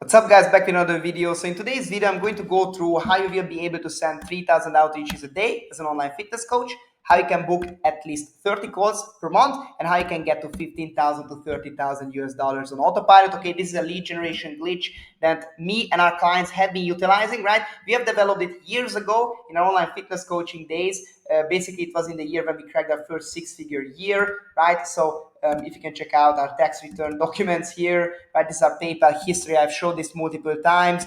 What's up guys, back with another video. So in today's video, I'm going to go through how you will be able to send 3,000 outreaches a day as an online fitness coach, how you can book at least 30 calls per month, and how you can get to 15,000 to 30,000 US dollars on autopilot. Okay, this is a lead generation glitch that me and our clients have been utilizing, right? We have developed it years ago in our online fitness coaching days. Basically, it was in the year when we cracked our first six-figure year, right? So if you can check out our tax return documents here, right? This is our PayPal history. I've showed this multiple times.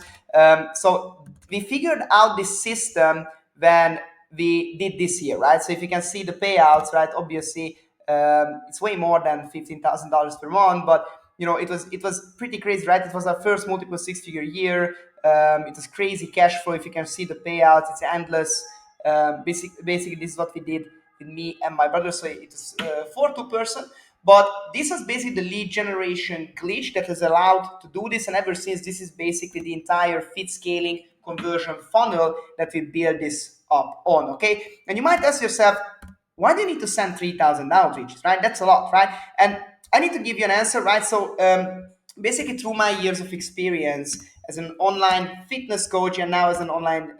So we figured out this system when we did this year, right? So if you can see the payouts, right? Obviously, it's way more than $15,000 per month, but it was pretty crazy, right? It was our first multiple six-figure year. It was crazy cash flow. If you can see the payouts, it's endless. Basically, this is what we did with me and my brother. So it was for two-person. But this is basically the lead generation glitch that has allowed to do this. And ever since, this is basically the entire fit scaling conversion funnel that we build this up on. Okay. And you might ask yourself, why do you need to send 3,000 outreaches, right? That's a lot, right? And I need to give you an answer, right? So basically, through my years of experience as an online fitness coach and now as an online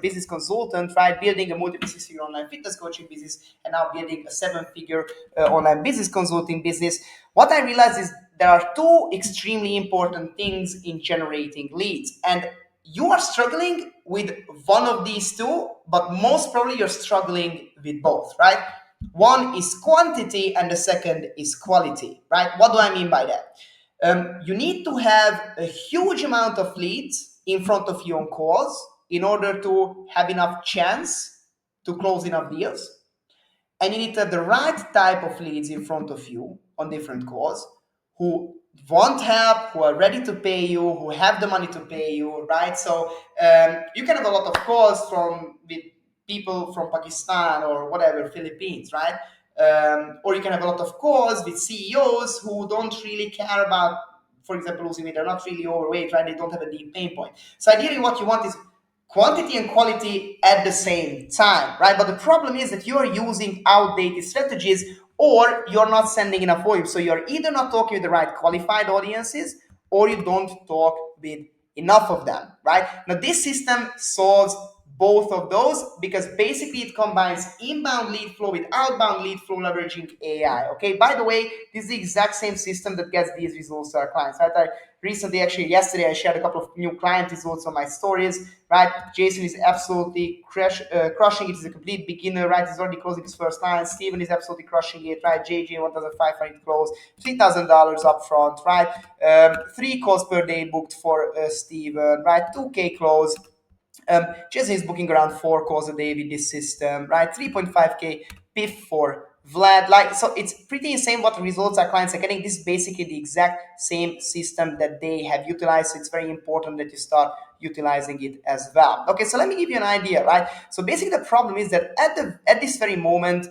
business consultant, right? Building a multiple six-figure online fitness coaching business and now building a seven-figure online business consulting business. What I realized is there are two extremely important things in generating leads, and you are struggling with one of these two, but most probably you're struggling with both, right? One is quantity and the second is quality, right? What do I mean by that? You need to have a huge amount of leads in front of you on calls in order to have enough chance to close enough deals. And you need to have the right type of leads in front of you on different calls who want help, who are ready to pay you, who have the money to pay you, right? So you can have a lot of calls with people from Pakistan or whatever, Philippines, right? Or you can have a lot of calls with CEOs who don't really care about, for example, losing weight. They're not really overweight, right? They don't have a deep pain point. So ideally, what you want is quantity and quality at the same time, right? But the problem is that you are using outdated strategies or you're not sending enough volume. So you're either not talking with the right qualified audiences or you don't talk with enough of them, right? Now, this system solves both of those because basically it combines inbound lead flow with outbound lead flow leveraging AI. Okay, by the way, this is the exact same system that gets these results to our clients, right? I recently, actually yesterday, I shared a couple of new client results on my stories, right? Jason is absolutely crushing it. He's a complete beginner, right? He's already closing his first client. Steven is absolutely crushing it, right? JJ, 1,500 close, $3,000 up front, right? 3 calls per day booked for Steven, right? 2K close. Jason is booking around 4 calls a day with this system, right? 3.5K PIF for Vlad. Like, so it's pretty insane what results our clients are getting. This is basically the exact same system that they have utilized. So it's very important that you start utilizing it as well. Okay, so let me give you an idea, right? So basically the problem is that at this very moment,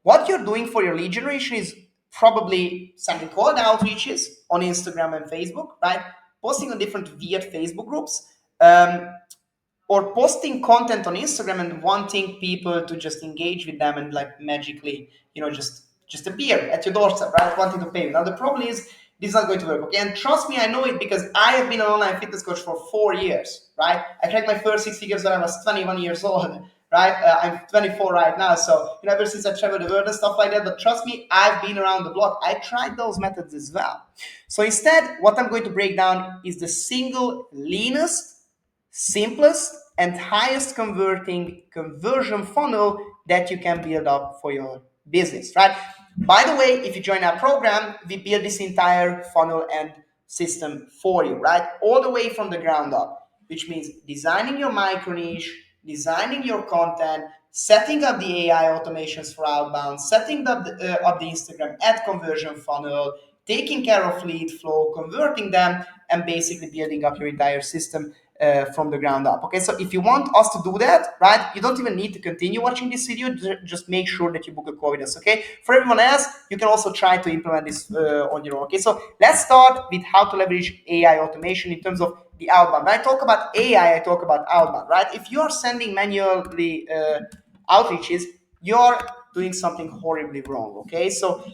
what you're doing for your lead generation is probably sending cold outreaches on Instagram and Facebook, right? Posting on different weird Facebook groups. Or posting content on Instagram and wanting people to just engage with them and like magically, just appear at your doorstep, right? Wanting to pay you. Now the problem is this is not going to work. Okay, and trust me, I know it because I have been an online fitness coach for 4 years, right? I cracked my first six figures when I was 21 years old, right? I'm 24 right now, so ever since I traveled the world and stuff like that. But trust me, I've been around the block. I tried those methods as well. So instead, what I'm going to break down is the single leanest, simplest and highest converting conversion funnel that you can build up for your business, right? By the way, if you join our program, we build this entire funnel and system for you, right? All the way from the ground up, which means designing your micro niche, designing your content, setting up the AI automations for outbound, setting up the Instagram ad conversion funnel, taking care of lead flow, converting them, and basically building up your entire system from the ground up. Okay, so if you want us to do that, right, you don't even need to continue watching this video. Just make sure that you book a call with us. Okay, for everyone else, you can also try to implement this on your own. Okay, so let's start with how to leverage AI automation in terms of the outbound. When I talk about AI, I talk about outbound, right? If you are sending manually outreaches, you're doing something horribly wrong. Okay, so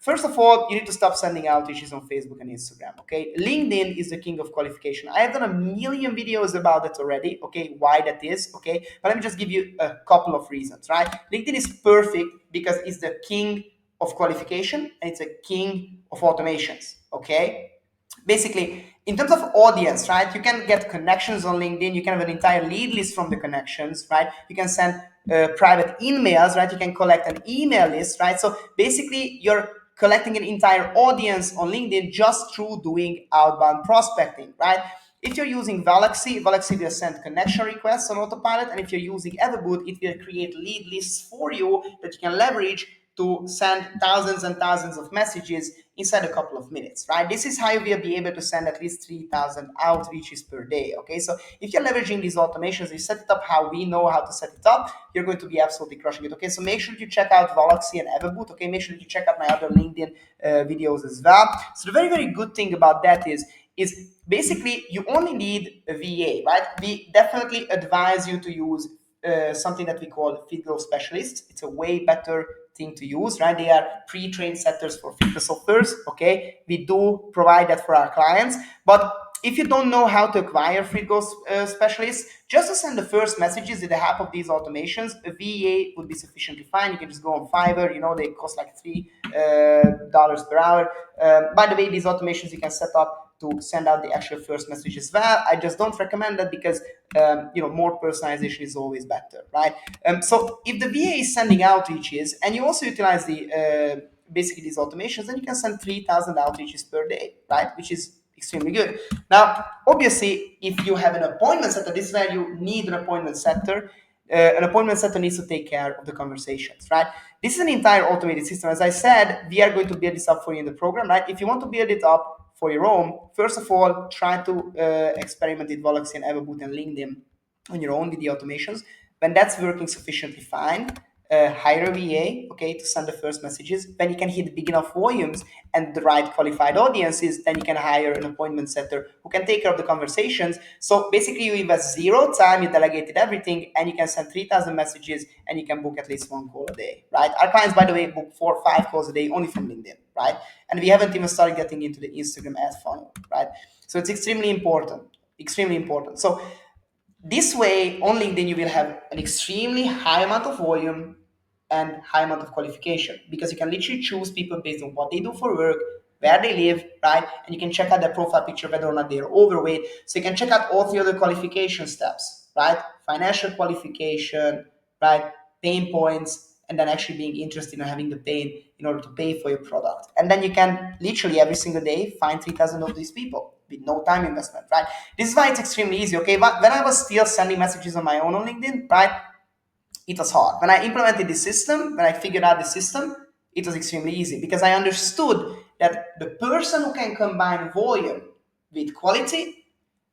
first of all, you need to stop sending outreaches on Facebook and Instagram. Okay, LinkedIn is the king of qualification. I have done a million videos about it already. Okay, why that is. Okay, but let me just give you a couple of reasons. Right, LinkedIn is perfect because it's the king of qualification and it's a king of automations. Okay, basically in terms of audience, right, you can get connections on LinkedIn. You can have an entire lead list from the connections, right? You can send private emails, right? You can collect an email list, right? So basically you're collecting an entire audience on LinkedIn just through doing outbound prospecting, right? If you're using Veloxy will send connection requests on autopilot, and if you're using Everboot, it will create lead lists for you that you can leverage to send thousands and thousands of messages inside a couple of minutes, right? This is how you will be able to send at least 3,000 outreaches per day, okay? So if you're leveraging these automations, you set it up how we know how to set it up, you're going to be absolutely crushing it, okay? So make sure you check out Veloxy and Everboot, okay? Make sure you check out my other LinkedIn videos as well. So the very, very good thing about that is basically you only need a VA, right? We definitely advise you to use something that we call feed growth specialists. It's a way better thing to use, right? They are pre-trained setters for fitness softwares. Okay, we do provide that for our clients, but if you don't know how to acquire feed growth specialists, just to send the first messages with the help of these automations, a VA would be sufficiently fine. You can just go on Fiverr. You know, they cost like $3 per hour. By the way, these automations you can set up to send out the actual first message as well. I just don't recommend that because more personalization is always better, right? So if the VA is sending outreaches and you also utilize the basically these automations, then you can send 3,000 outreaches per day, right? Which is extremely good. Now, obviously, if you have an appointment setter, this is where you need an appointment setter. An appointment setter needs to take care of the conversations, right? This is an entire automated system. As I said, we are going to build this up for you in the program, right? If you want to build it up for your own, first of all, try to experiment with Veloxy and Everboot and LinkedIn on your own with the automations. When that's working sufficiently fine, hire a VA, okay, to send the first messages. When you can hit big enough volumes and the right qualified audiences, then you can hire an appointment setter who can take care of the conversations. So basically, you invest zero time, you delegated everything, and you can send 3,000 messages and you can book at least one call a day, right? Our clients, by the way, book 4 or 5 calls a day only from LinkedIn, right? And we haven't even started getting into the Instagram ad funnel, right? So it's extremely important, extremely important. So this way, on LinkedIn, you will have an extremely high amount of volume and high amount of qualification because you can literally choose people based on what they do for work, where they live, right? And you can check out their profile picture whether or not they're overweight. So you can check out all the other qualification steps, right? Financial qualification, right? Pain points, and then actually being interested in having the pain in order to pay for your product. And then you can literally every single day find 3,000 of these people with no time investment, right? This is why it's extremely easy, okay? But when I was still sending messages on my own on LinkedIn, right, it was hard. When I implemented the system, when I figured out the system, it was extremely easy because I understood that the person who can combine volume with quality,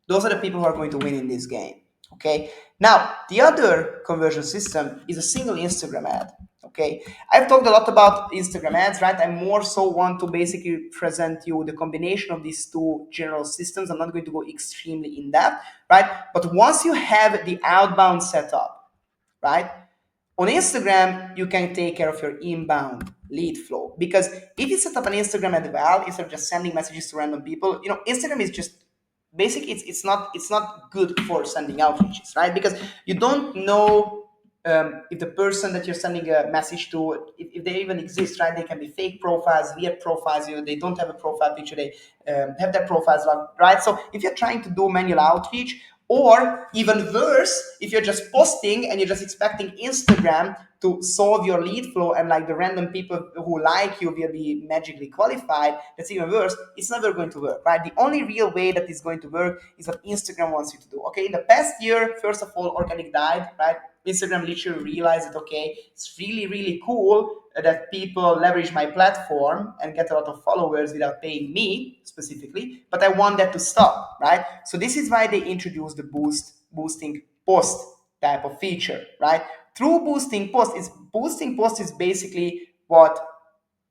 those are the people who are going to win in this game. Okay. Now, the other conversion system is a single Instagram ad. Okay. I've talked a lot about Instagram ads, right? I more so want to basically present you the combination of these two general systems. I'm not going to go extremely in depth, right? But once you have the outbound setup, right? On Instagram, you can take care of your inbound lead flow because if you set up an Instagram as well, instead of just sending messages to random people, Instagram is just basic. It's not good for sending outreaches, right? Because you don't know if the person that you're sending a message to, if they even exist, right? They can be fake profiles, weird profiles. They don't have a profile picture. They have their profiles locked, right? So if you're trying to do manual outreach, or even worse, if you're just posting and you're just expecting Instagram to solve your lead flow and like the random people who like you will be magically qualified, that's even worse. It's never going to work, right? The only real way that is going to work is what Instagram wants you to do. Okay, in the past year, first of all, organic died, right? Instagram literally realized that, okay, it's really, really cool that people leverage my platform and get a lot of followers without paying me specifically, but I want that to stop, right? So this is why they introduced the boosting post type of feature, right? Through boosting post is basically what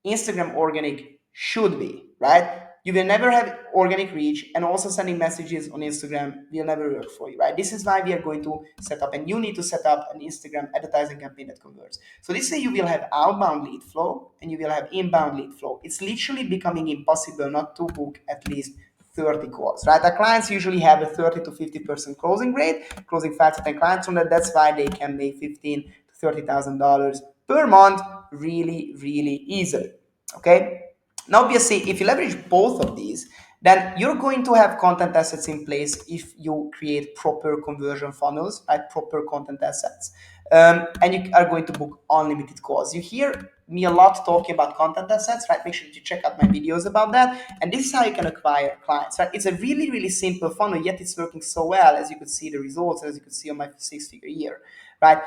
Instagram organic should be, right? you will never have organic reach, and also sending messages on Instagram will never work for you, right? This is why we are going to set up, and you need to set up an Instagram advertising campaign that converts. So this way you will have outbound lead flow and you will have inbound lead flow. It's literally becoming impossible not to book at least 30 calls, right? Our clients usually have a 30 to 50% closing rate, closing 5 to 10 clients from that. That's why they can make $15,000 to $30,000 per month really, really easily. Okay. Now, obviously, if you leverage both of these, then you're going to have content assets in place if you create proper conversion funnels, right? Proper content assets. And you are going to book unlimited calls. You hear me a lot talking about content assets, right? Make sure that you check out my videos about that. And this is how you can acquire clients, right? It's a really, really simple funnel, yet it's working so well, as you could see the results, as you could see on my 6-figure year, right?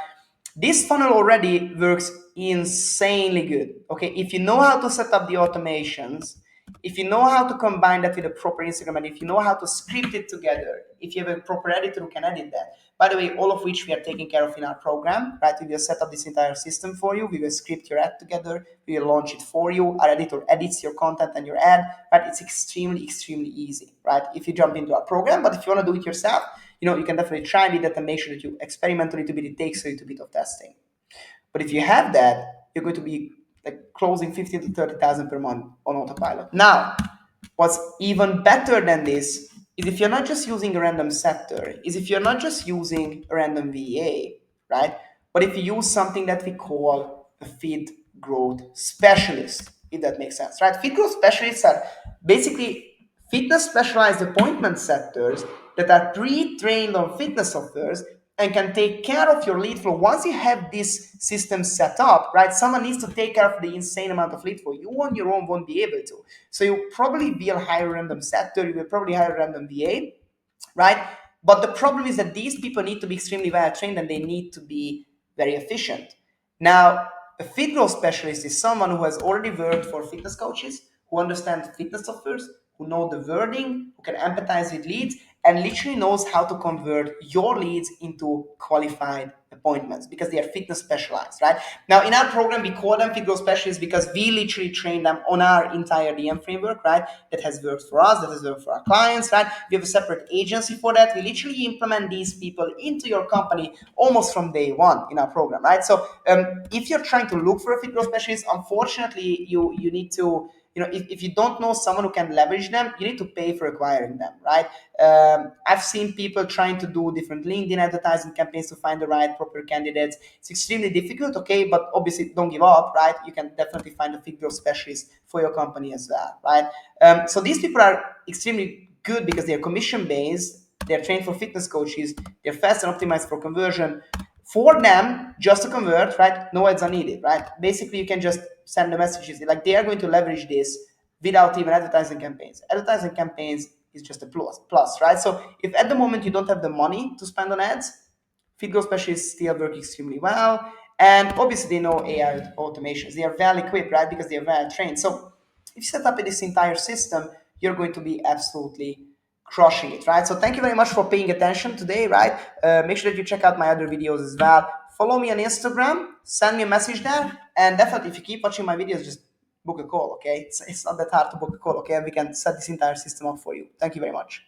This funnel already works insanely good. Okay, if you know how to set up the automations, if you know how to combine that with a proper Instagram, and if you know how to script it together, if you have a proper editor who can edit that. By the way, all of which we are taking care of in our program, right? We will set up this entire system for you. We will script your ad together. We will launch it for you. Our editor edits your content and your ad, right? It's extremely, extremely easy, right? If you jump into our program, but if you want to do it yourself, you can definitely try with that and make sure that you experiment a little bit. It takes a little bit of testing. But if you have that, you're going to be like closing 15 to 30,000 per month on autopilot. Now, what's even better than this is if you're not just using a random sector, is if you're not just using a random VA, right? But if you use something that we call a feed growth specialist, if that makes sense, right? Feed growth specialists are basically fitness specialized appointment setters that are pre-trained on fitness softwares and can take care of your lead flow. Once you have this system set up, right, someone needs to take care of the insane amount of lead flow. You on your own won't be able to. So you probably will hire a random sector, you will probably hire a random VA, right? But the problem is that these people need to be extremely well trained and they need to be very efficient. Now, a fit growth specialist is someone who has already worked for fitness coaches, who understand fitness softwares, who know the wording, who can empathize with leads, and literally knows how to convert your leads into qualified appointments because they are fitness specialized, right? Now, in our program, we call them fit growth specialists because we literally train them on our entire DM framework, right? That has worked for us, that has worked for our clients, right? We have a separate agency for that. We literally implement these people into your company almost from day one in our program, right? So if you're trying to look for a fit growth specialist, unfortunately, you need to, if you don't know someone who can leverage them, you need to pay for acquiring them, right? I've seen people trying to do different LinkedIn advertising campaigns to find the right proper candidates. It's extremely difficult, okay, but obviously don't give up, right? You can definitely find a fit growth specialist for your company as well, right? So these people are extremely good because they're commission based, they're trained for fitness coaches, they're fast and optimized for conversion. For them, just to convert, right? No ads are needed, right? Basically, you can just send the messages. Like they are going to leverage this without even advertising campaigns. Advertising campaigns is just a plus, right? So if at the moment you don't have the money to spend on ads, feed growth specialists still work extremely well. And obviously they know AI automations. They are well equipped, right? Because they are well trained. So if you set up this entire system, you're going to be absolutely crushing it, right? So thank you very much for paying attention today, right? Make sure that you check out my other videos as well. Follow me on Instagram, send me a message there, and definitely if you keep watching my videos, just book a call, okay? It's not that hard to book a call, okay? And we can set this entire system up for you. Thank you very much.